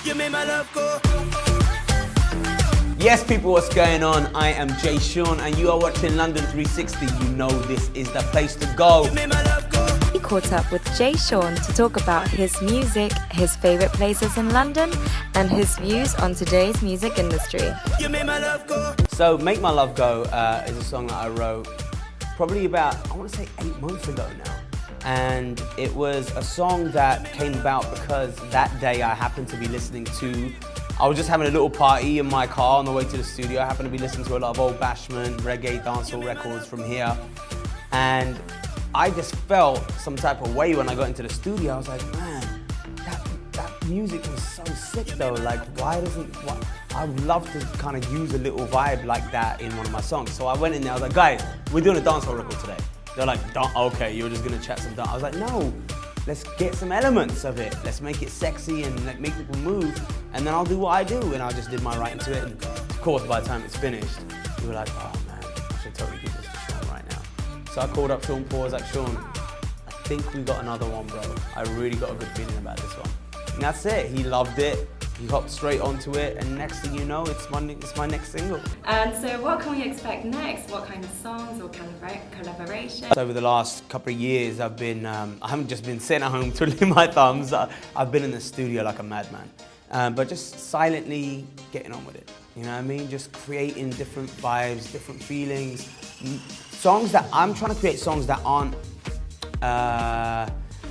You made my love go. Yes, people, what's going on? I am Sean, and you are watching London360. You know this is the place to go. You made my love go. We caught up with Sean to talk about his music, his favourite places in London, and his views on today's music industry. You made my love go. So, Make My Love Go is a song that I wrote probably about, I want to say 8 months ago now. And it was a song that came about because that day I happened to be listening to, I was just having a little party in my car on the way to the studio. I happened to be listening to a lot of old Bashment, reggae, dancehall records from here. And I just felt some type of way when I got into the studio. I was like, man, that music was so sick though. Like, why, I would love to kind of use a little vibe like that in one of my songs. So I went in there, I was like, guys, we're doing a dancehall record today. They're like, okay, you're just gonna chat some dance. I was like, no, let's get some elements of it. Let's make it sexy and like, make people move, and then I'll do what I do. And I just did my writing to it. And of course, by the time it's finished, we were like, oh man, I should totally give this to Sean right now. So I called up Sean Paul, I was like, Sean, I think we got another one, bro. I really got a good feeling about this one. And that's it, he loved it. He hopped straight onto it, and next thing you know, it's my next single. And so what can we expect next? What kind of songs or kind of collaborations? Over the last couple of years, I've been, I haven't just been sitting at home twiddling my thumbs. I've been in the studio like a madman. But just silently getting on with it. You know what I mean? Just creating different vibes, different feelings. Songs that, I'm trying to create songs that aren't,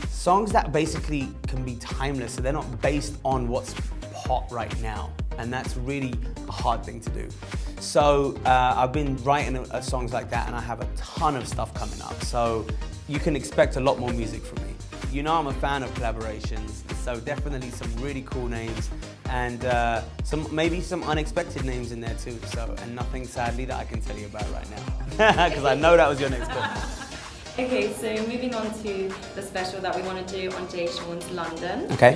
songs that basically can be timeless. So they're not based on what's hot right now, and that's really a hard thing to do. So I've been writing songs like that, and I have a ton of stuff coming up, so you can expect a lot more music from me. You know I'm a fan of collaborations, so definitely some really cool names, and maybe some unexpected names in there too, so, and nothing sadly that I can tell you about right now, because I know that was your next question. Okay, so moving on to the special that we want to do on Sean's London. Okay.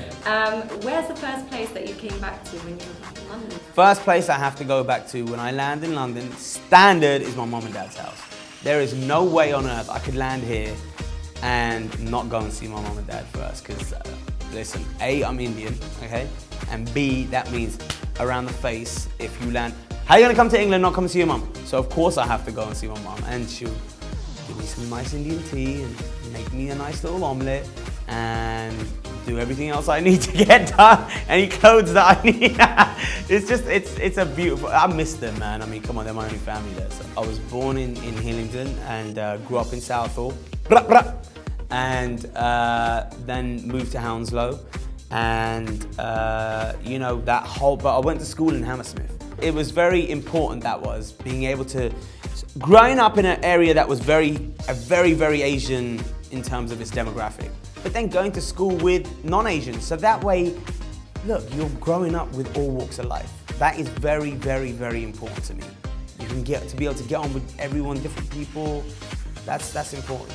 Where's the first place that you came back to when you were back in London? First place I have to go back to when I land in London, standard, is my mum and dad's house. There is no way on earth I could land here and not go and see my mum and dad first, because listen, A, I'm Indian, okay? And B, that means around the face if you land. How are you gonna come to England and not come and see your mum? So of course I have to go and see my mum, and she'll give me some nice Indian tea and make me a nice little omelette and do everything else I need to get done, any clothes that I need. it's a beautiful, I miss them, man. I mean, come on, they're my only family there. So I was born in Hillingdon and grew up in Southall, and then moved to Hounslow, and you know, but I went to school in Hammersmith. It was very important, that was, being able to, growing up in an area that was very, very Asian in terms of its demographic, but then going to school with non-Asians. So that way, look, you're growing up with all walks of life. That is very important to me. You can get to be able to get on with everyone, different people. That's important.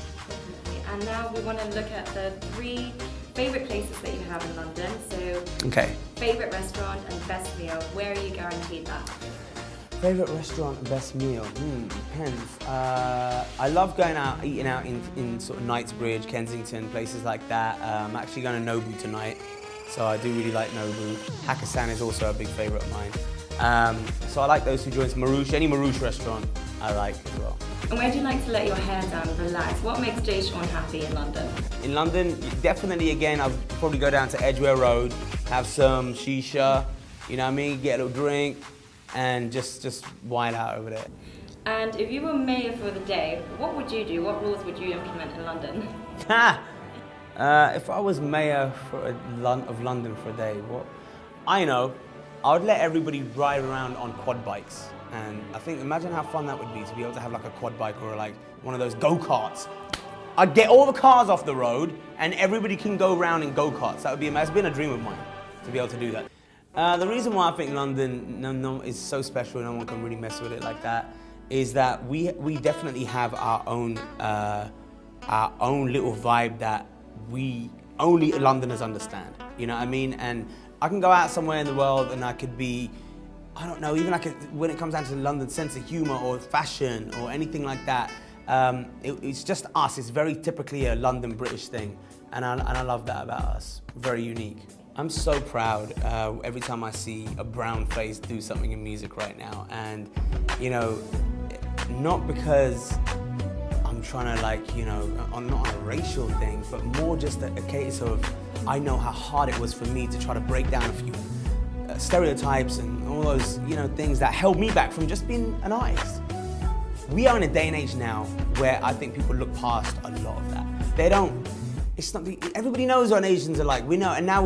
And now we want to look at the 3 favourite places that you have in London. So, okay. Favourite restaurant and best meal. Where are you guaranteed that? Favourite restaurant and best meal? Depends. I love going out, eating out in sort of Knightsbridge, Kensington, places like that. I'm actually going to Nobu tonight, so I do really like Nobu. Hakkasan is also a big favourite of mine. So I like those 2 joints. Marouche, any Marouche restaurant I like as well. And where do you like to let your hair down and relax? What makes Sean happy in London? In London, definitely, again, I'll probably go down to Edgware Road, have some shisha, you know what I mean, get a little drink, and just wild out over there. And if you were mayor for the day, what would you do? What rules would you implement in London? If I was mayor of London for a day, I know, I would let everybody ride around on quad bikes. And I think, imagine how fun that would be to be able to have like a quad bike or like one of those go-karts. I'd get all the cars off the road and everybody can go around in go-karts. That would be amazing. It's been a dream of mine to be able to do that. The reason why I think London is so special, no one can really mess with it like that, is that we definitely have our own little vibe that only Londoners understand. You know what I mean? And I can go out somewhere in the world and I could be, I don't know, even when it comes down to London's sense of humour or fashion or anything like that, it's just us. It's very typically a London British thing, and I love that about us. Very unique. I'm so proud every time I see a brown face do something in music right now. And, you know, not because I'm trying to like, you know, not on a racial thing, but more just a case of I know how hard it was for me to try to break down a few stereotypes and all those, you know, things that held me back from just being an artist. We are in a day and age now where I think people look past a lot of that. They don't, it's not, everybody knows what Asians are like, we know, and now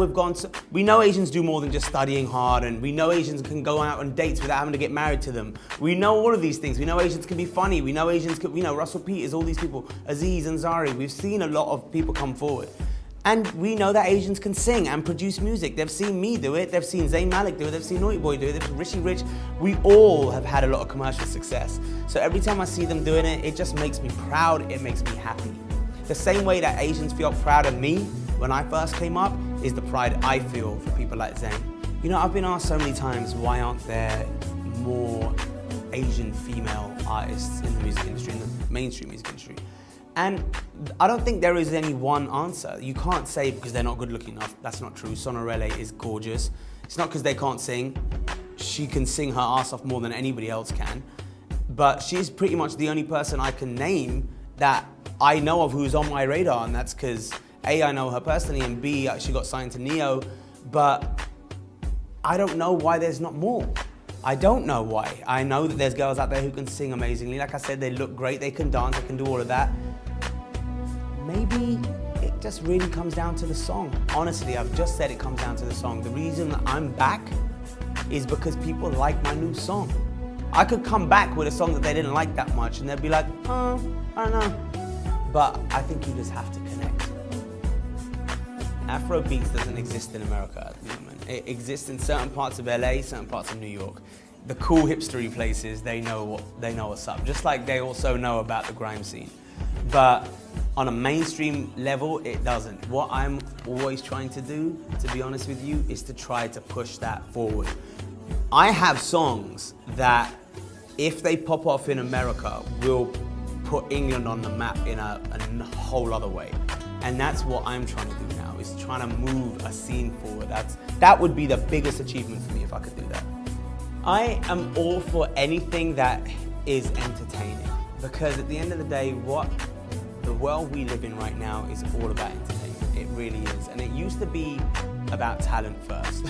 we know Asians do more than just studying hard, and we know Asians can go out on dates without having to get married to them. We know all of these things. We know Asians can be funny. We know Asians can, you know, Russell Peters, all these people, Aziz Ansari. We've seen a lot of people come forward. And we know that Asians can sing and produce music. They've seen me do it, they've seen Zayn Malik do it, they've seen Naughty Boy do it, they've seen Rishi Rich. We all have had a lot of commercial success. So every time I see them doing it, it just makes me proud, it makes me happy. The same way that Asians feel proud of me when I first came up is the pride I feel for people like Zayn. You know, I've been asked so many times, why aren't there more Asian female artists in the music industry, in the mainstream music industry? And I don't think there is any one answer. You can't say because they're not good looking enough. That's not true. Sonorele is gorgeous. It's not because they can't sing. She can sing her ass off more than anybody else can. But she's pretty much the only person I can name that I know of who's on my radar, and that's because A, I know her personally, and B, she got signed to Neo. But I don't know why there's not more. I don't know why. I know that there's girls out there who can sing amazingly. Like I said, they look great, they can dance, they can do all of that. Maybe it just really comes down to the song. Honestly, I've just said it comes down to the song. The reason that I'm back is because people like my new song. I could come back with a song that they didn't like that much and they'd be like, I don't know. But I think you just have to connect. Afro beats doesn't exist in America at the moment. It exists in certain parts of LA, certain parts of New York. The cool hipstery places, they know what's up. Just like they also know about the grime scene. But on a mainstream level, it doesn't. What I'm always trying to do, to be honest with you, is to try to push that forward. I have songs that, if they pop off in America, will put England on the map in a whole other way. And that's what I'm trying to do now, is trying to move a scene forward. That would be the biggest achievement for me if I could do that. I am all for anything that is entertaining, because at the end of the day, the world we live in right now is all about entertainment. It really is. And it used to be about talent first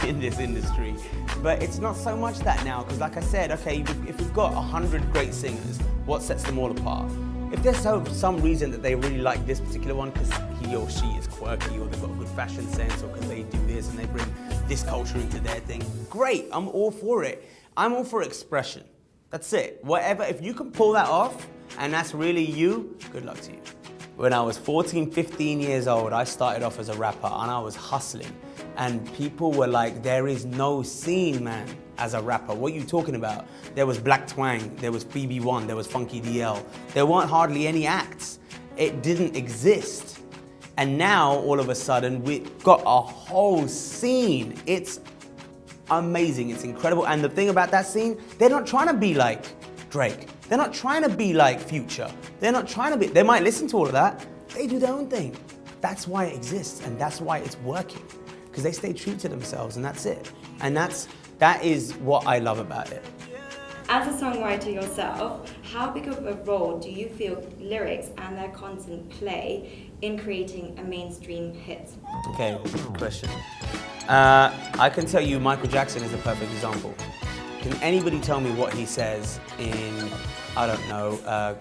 in this industry. But it's not so much that now, because like I said, okay, if we've got 100 great singers, what sets them all apart? If there's some reason that they really like this particular one because he or she is quirky, or they've got a good fashion sense, or because they do this and they bring this culture into their thing, great, I'm all for it. I'm all for expression. That's it. Whatever, if you can pull that off, and that's really you, good luck to you. When I was 14, 15 years old, I started off as a rapper and I was hustling. And people were like, there is no scene, man, as a rapper. What are you talking about? There was Black Twang, there was Phoebe One, there was Funky DL. There weren't hardly any acts. It didn't exist. And now, all of a sudden, we've got a whole scene. It's amazing, it's incredible. And the thing about that scene, they're not trying to be like Drake. They're not trying to be like Future. They're not trying to be, they might listen to all of that. They do their own thing. That's why it exists, and that's why it's working. Because they stay true to themselves, and that's it. And that is what I love about it. As a songwriter yourself, how big of a role do you feel lyrics and their content play in creating a mainstream hit? Okay, good question. I can tell you Michael Jackson is a perfect example. Can anybody tell me what he says in, I don't know,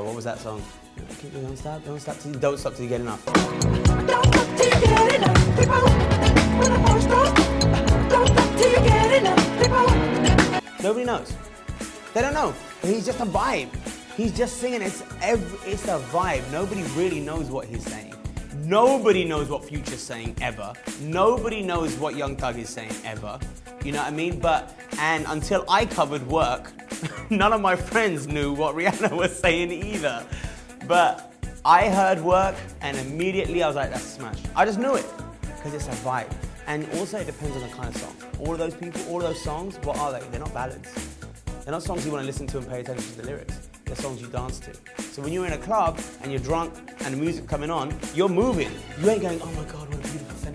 what was that song? Don't stop till you get enough. Don't stop till you get enough, people. When I first start, don't stop till you get enough, people. Nobody knows. They don't know. He's just a vibe. He's just singing. It's a vibe. Nobody really knows what he's saying. Nobody knows what Future's saying ever. Nobody knows what Young Thug is saying ever. You know what I mean? And until I covered Work, none of my friends knew what Rihanna was saying either. But I heard Work, and immediately I was like, that's smash. I just knew it, because it's a vibe. And also it depends on the kind of song. All of those people, all of those songs, what are they? They're not ballads. They're not songs you want to listen to and pay attention to the lyrics. They're songs you dance to. So when you're in a club and you're drunk and the music's coming on, you're moving. You ain't going, oh my God, what a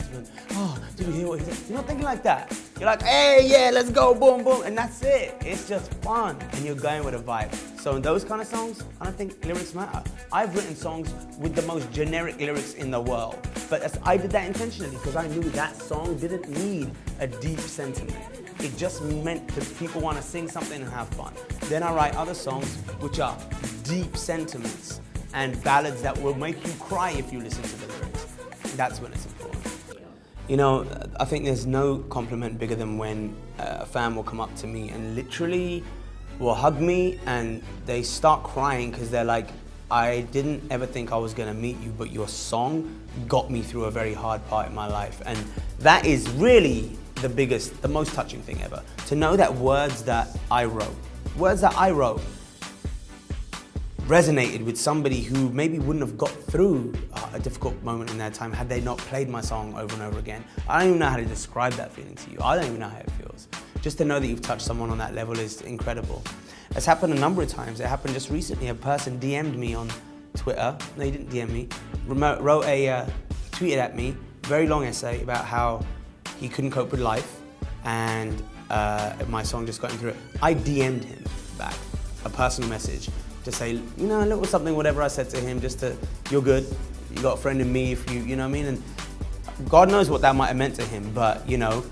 husband. Oh, did you hear what he said? You're not thinking like that. You're like, hey, yeah, let's go, boom, boom, and that's it. It's just fun, and you're going with a vibe. So in those kind of songs, I don't think lyrics matter. I've written songs with the most generic lyrics in the world, but I did that intentionally because I knew that song didn't need a deep sentiment. It just meant that people want to sing something and have fun. Then I write other songs which are deep sentiments and ballads that will make you cry if you listen to the lyrics. That's when it's important. You know, I think there's no compliment bigger than when a fan will come up to me and literally will hug me and they start crying because they're like, I didn't ever think I was gonna meet you, but your song got me through a very hard part in my life. And that is really the most touching thing ever. To know that words that I wrote resonated with somebody who maybe wouldn't have got through a difficult moment in their time had they not played my song over and over again. I don't even know how to describe that feeling to you. I don't even know how it feels. Just to know that you've touched someone on that level is incredible. It's happened a number of times. It happened just recently. A person DM'd me on Twitter. No, he didn't DM me. Tweeted at me, very long essay about how he couldn't cope with life and my song just got him through it. I DM'd him back a personal message to say, you know, a little something, whatever I said to him, just to, you're good, you got a friend in me if you know what I mean? And God knows what that might have meant to him, but you know,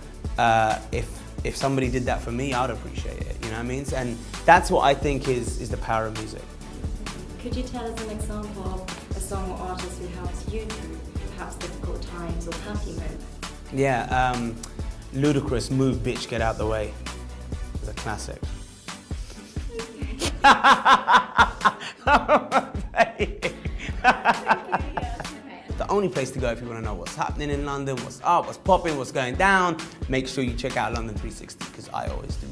if somebody did that for me, I'd appreciate it, you know what I mean? And that's what I think is the power of music. Could you tell us an example of a song or artist who helps you through perhaps difficult times or happy moments? Yeah, Ludacris, Move Bitch, Get Out the Way. It's a classic. The only place to go if you want to know what's happening in London, what's up, what's popping, what's going down, make sure you check out London360 because I always do.